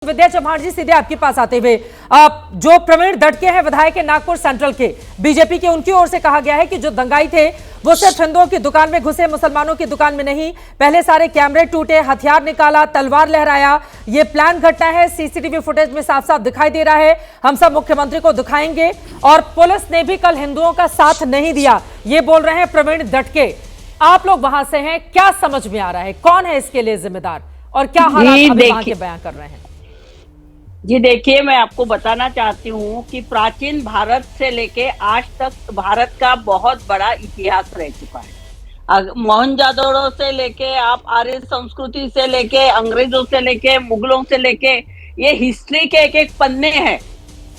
विद्या चौहान जी, सीधे आपके पास आते हुए जो प्रवीण दटके हैं विधायक के नागपुर सेंट्रल के बीजेपी के, उनकी ओर से कहा गया है कि जो दंगाई थे वो सिर्फ हिंदुओं की दुकान में घुसे, मुसलमानों की दुकान में नहीं। पहले सारे कैमरे टूटे, हथियार निकाला, तलवार लहराया। ये प्लान घटना है, सीसीटीवी फुटेज में साफ साफ दिखाई दे रहा है। हम सब मुख्यमंत्री को दिखाएंगे। और पुलिस ने भी कल हिंदुओं का साथ नहीं दिया, ये बोल रहे हैं प्रवीण दटके। आप लोग वहां से हैं, क्या समझ में आ रहा है, कौन है इसके लिए जिम्मेदार और क्या हालात अभी वहां के बयां कर रहे हैं? जी देखिए, मैं आपको बताना चाहती हूँ कि प्राचीन भारत से लेके आज तक भारत का बहुत बड़ा इतिहास रह चुका है। मोहनजोदड़ो से लेके आप आर्य संस्कृति से लेके अंग्रेजों से लेके मुगलों से लेके ये हिस्ट्री के एक एक पन्ने हैं।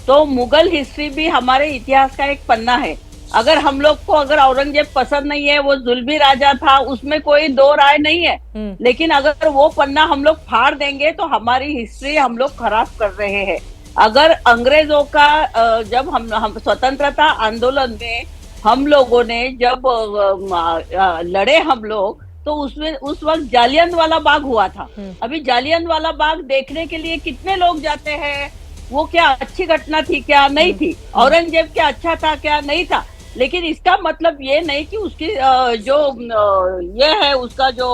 तो मुगल हिस्ट्री भी हमारे इतिहास का एक पन्ना है। अगर हम लोग को अगर औरंगजेब पसंद नहीं है, वो जुल्मी राजा था, उसमें कोई दो राय नहीं है, लेकिन अगर वो पन्ना हम लोग फाड़ देंगे तो हमारी हिस्ट्री हम लोग खराब कर रहे हैं। अगर अंग्रेजों का जब हम स्वतंत्रता आंदोलन में हम लोगों ने जब लड़े हम लोग, तो उसमें उस वक्त जालियनवाला बाग हुआ था। अभी जालियनवाला बाग देखने के लिए कितने लोग जाते हैं? वो क्या अच्छी घटना थी? क्या नहीं थी? औरंगजेब क्या अच्छा था? क्या नहीं था? लेकिन इसका मतलब ये नहीं कि उसकी जो ये है, उसका जो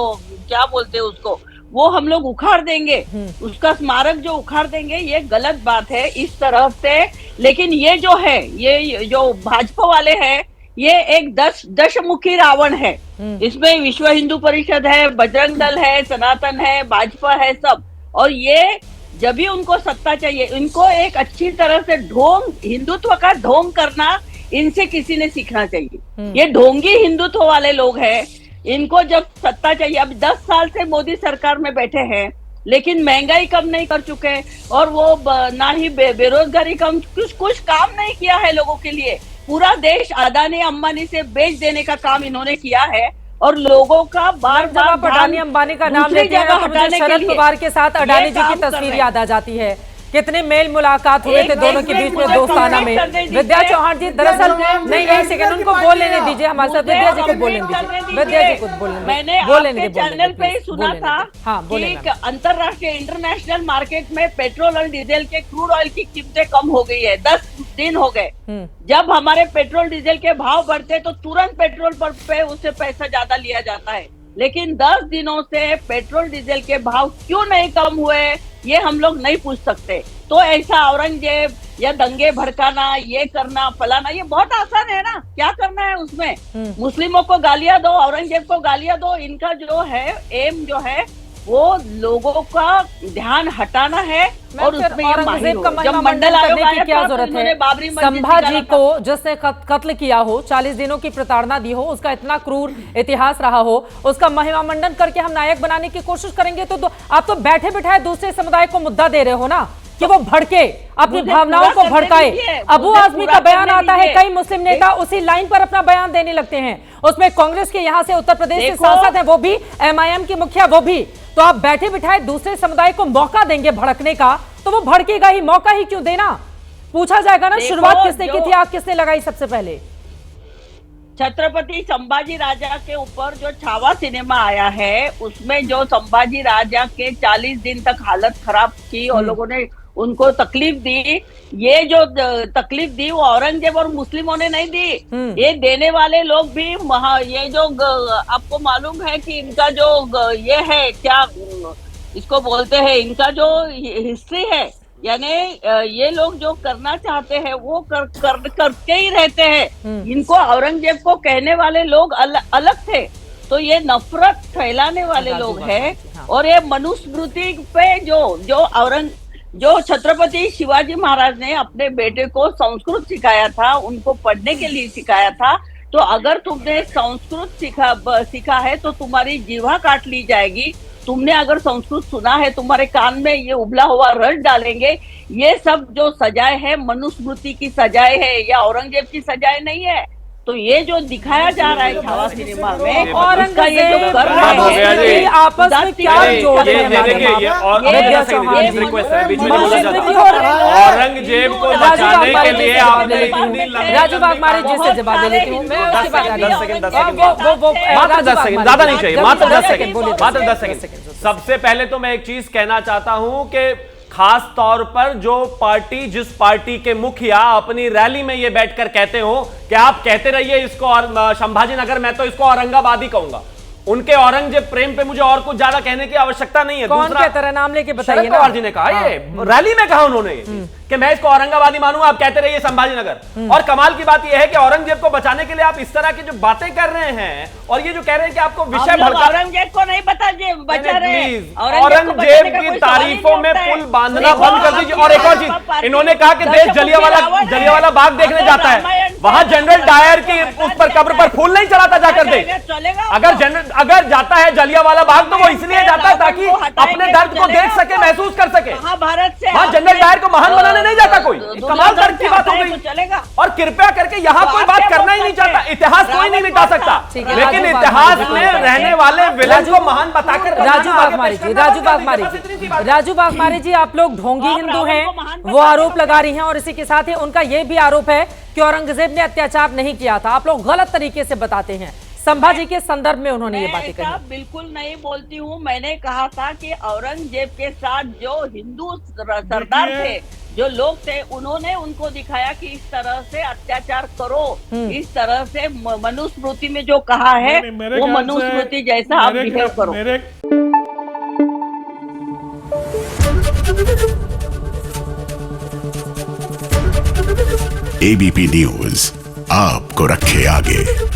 क्या बोलते हैं उसको, वो हम लोग उखाड़ देंगे, उसका स्मारक जो उखाड़ देंगे, ये गलत बात है इस तरह से। लेकिन ये जो है, ये जो भाजपा वाले हैं, ये एक दशमुखी रावण है। इसमें विश्व हिंदू परिषद है, बजरंग दल है, सनातन है, भाजपा है, सब। और ये जब भी उनको सत्ता चाहिए, इनको एक अच्छी तरह से ढोंग, हिंदुत्व का ढोंग करना इनसे किसी ने सीखना चाहिए। ये ढोंगी हिंदुत्व वाले लोग हैं। इनको जब सत्ता चाहिए, अब 10 साल से मोदी सरकार में बैठे हैं, लेकिन महंगाई कम नहीं कर चुके, और वो ना ही बेरोजगारी कम, कुछ काम नहीं किया है लोगों के लिए। पूरा देश अदानी अंबानी से बेच देने का काम इन्होंने किया है। और लोगों का बार बार अडानी अंबानी का नाम लेते हैं तो मुझे शरद पवार के साथ अडानी जी की तस्वीर याद आ जाती है। कितने मेल मुलाकात हुए थे दोनों के बीच में दोस्ताना में। विद्या चौहान जी, दरअसल नहीं, एक सेकंड उनको बोल लेने दीजिए, हमारे साथ विद्या जी को बोलने दीजिए। विद्या जी को बोलने, मैंने आपके चैनल पे ही सुना था कि अंतरराष्ट्रीय इंटरनेशनल मार्केट में पेट्रोल और डीजल के क्रूड ऑयल की कीमतें कम हो गई है। 10 दिन हो गए। जब हमारे पेट्रोल डीजल के भाव बढ़ते तो तुरंत पेट्रोल पंप पे उससे पैसा ज्यादा लिया जाता है। लेकिन 10 दिनों से पेट्रोल डीजल के भाव क्यों नहीं कम हुए, ये हम लोग नहीं पूछ सकते। तो ऐसा औरंगजेब या दंगे भड़काना, ये करना, फलाना, ये बहुत आसान है ना। क्या करना है उसमें? मुस्लिमों को गालियां दो, औरंगजेब को गालियां दो। इनका जो है एम जो है वो लोगों का ध्यान हटाना है। और उसमें औरंगजेब का महिमा मंडन करने की क्या जरूरत है? संभाजी को जिसने कत्ल किया हो, 40 दिनों की प्रताड़ना दी हो, उसका इतना क्रूर इतिहास रहा हो, उसका महिमा मंडन करके हम नायक बनाने की कोशिश करेंगे तो आप तो बैठे बिठाए दूसरे समुदाय को मुद्दा दे रहे हो ना, कि वो भड़के, अपनी भावनाओं को भड़काए। अबू आजमी का बयान आता है, कई मुस्लिम नेता उसी लाइन पर अपना बयान देने लगते हैं। उसमें कांग्रेस के यहाँ से उत्तर प्रदेश के सांसद हैं, वो भी एमआईएम की मुखिया, वो भी। तो आप बैठे बिठाए दूसरे समुदाय को मौका देंगे भड़कने का, तो वो भड़केगा ही। मौका ही क्यों देना? पूछा जाएगा ना, शुरुआत किसने की थी, आग किसने लगाई सबसे पहले? छत्रपति संभाजी राजा के ऊपर जो छावा सिनेमा आया है, उसमें जो संभाजी राजा के 40 दिन तक हालत खराब की और लोगों ने उनको तकलीफ दी, ये जो तकलीफ दी वो औरंगजेब और मुस्लिमों ने नहीं दी। ये देने वाले लोग भी ये जो आपको मालूम है कि इनका जो ये है, क्या इसको बोलते हैं, इनका जो हिस्ट्री है, यानी ये लोग जो करना चाहते हैं वो करके ही रहते हैं। इनको औरंगजेब को कहने वाले लोग अलग थे। तो ये नफरत फैलाने वाले लोग हैं। और ये मनुस्मृति पे जो छत्रपति शिवाजी महाराज ने अपने बेटे को संस्कृत सिखाया था, उनको पढ़ने के लिए सिखाया था। तो अगर तुमने संस्कृत सीखा है तो तुम्हारी जीवा काट ली जाएगी। तुमने अगर संस्कृत सुना है, तुम्हारे कान में ये उबला हुआ रस डालेंगे। ये सब जो सजाए है, मनुस्मृति की सजाए है, या औरंगजेब की सजाए नहीं है। तो ये जो दिखाया जा रहा है छावा सिनेमा में, और उसका ये जो कर रहे हैं आपस में क्या जोड़ रहे हैं? औरंगजेब को बचाने के लिए आपने राजू बागमारी जी से जवाब दे लेती हूँ मैं। मात्र 10 सेकंड, ज्यादा नहीं चाहिए, मात्र 10 सेकंड। सबसे पहले तो मैं एक चीज कहना चाहता हूं कि खास तौर पर जो पार्टी, जिस पार्टी के मुखिया अपनी रैली में ये बैठकर कहते हो कि आप कहते रहिए इसको और संभाजी नगर, मैं तो इसको औरंगाबाद ही कहूंगा। उनके औरंगजेब प्रेम पे मुझे और कुछ ज्यादा कहने की आवश्यकता नहीं है। कौन कहता है? नाम लेके बताइए शरद ना। पवार जी ने कहा, ये रैली में कहा उन्होंने कि मैं इसको औरंगाबादी मानूंगा, आप कहते रहिए संभाजी नगर। और कमाल की बात यह है कि औरंगजेब को बचाने के लिए आप इस तरह की जो बातें कर रहे हैं और ये जो कह रहे हैं कि आपको विषय भड़का, औरंगजेब को नहीं बचा रहे हैं। औरंगजेब की तारीफों में पुल बांधना बंद कर दीजिए। और एक और चीज, इन्होंने कहा कि देश जलियांवाला बाग देखने जाता है, वहां जनरल डायर की उस पर कब्र पर फूल नहीं चढ़ाता जाकर दे। अगर जाता है जलियांवाला बाग तो वो इसलिए जाता है ताकि अपने दर्द को देख सके, महसूस कर सके। भारत से वहां जनरल डायर को महान बनाने नहीं जाता कोई। कमाल तर्क की बात हो गई। चलेगा। और कृपया करके यहाँ कोई बात करना ही नहीं चाहता। इतिहास कोई नहीं मिटा सकता, लेकिन इतिहास में रहने वाले विलन को महान बताकर राजू बागमारी जी, आप लोग ढोंगी हिंदू हैं, वो आरोप लगा रही हैं और इसी के साथ ही उनका ये भी आरोप है कि औरंगजेब ने अत्याचार नहीं किया था। आप लोग गलत तरीके से बताते हैं। संभाजी के संदर्भ में उन्होंने ये बातें कही। बिल्कुल नहीं बोलती हूँ। मैंने कहा था कि औरंगजेब के साथ जो हिंदू सरदार थे, जो लोग थे, उन्होंने उनको दिखाया कि इस तरह से अत्याचार करो, इस तरह से मनुस्मृति में जो कहा है वो मनुस्मृति जैसा आप बिहेव करो। एबीपी न्यूज आपको रखे आगे।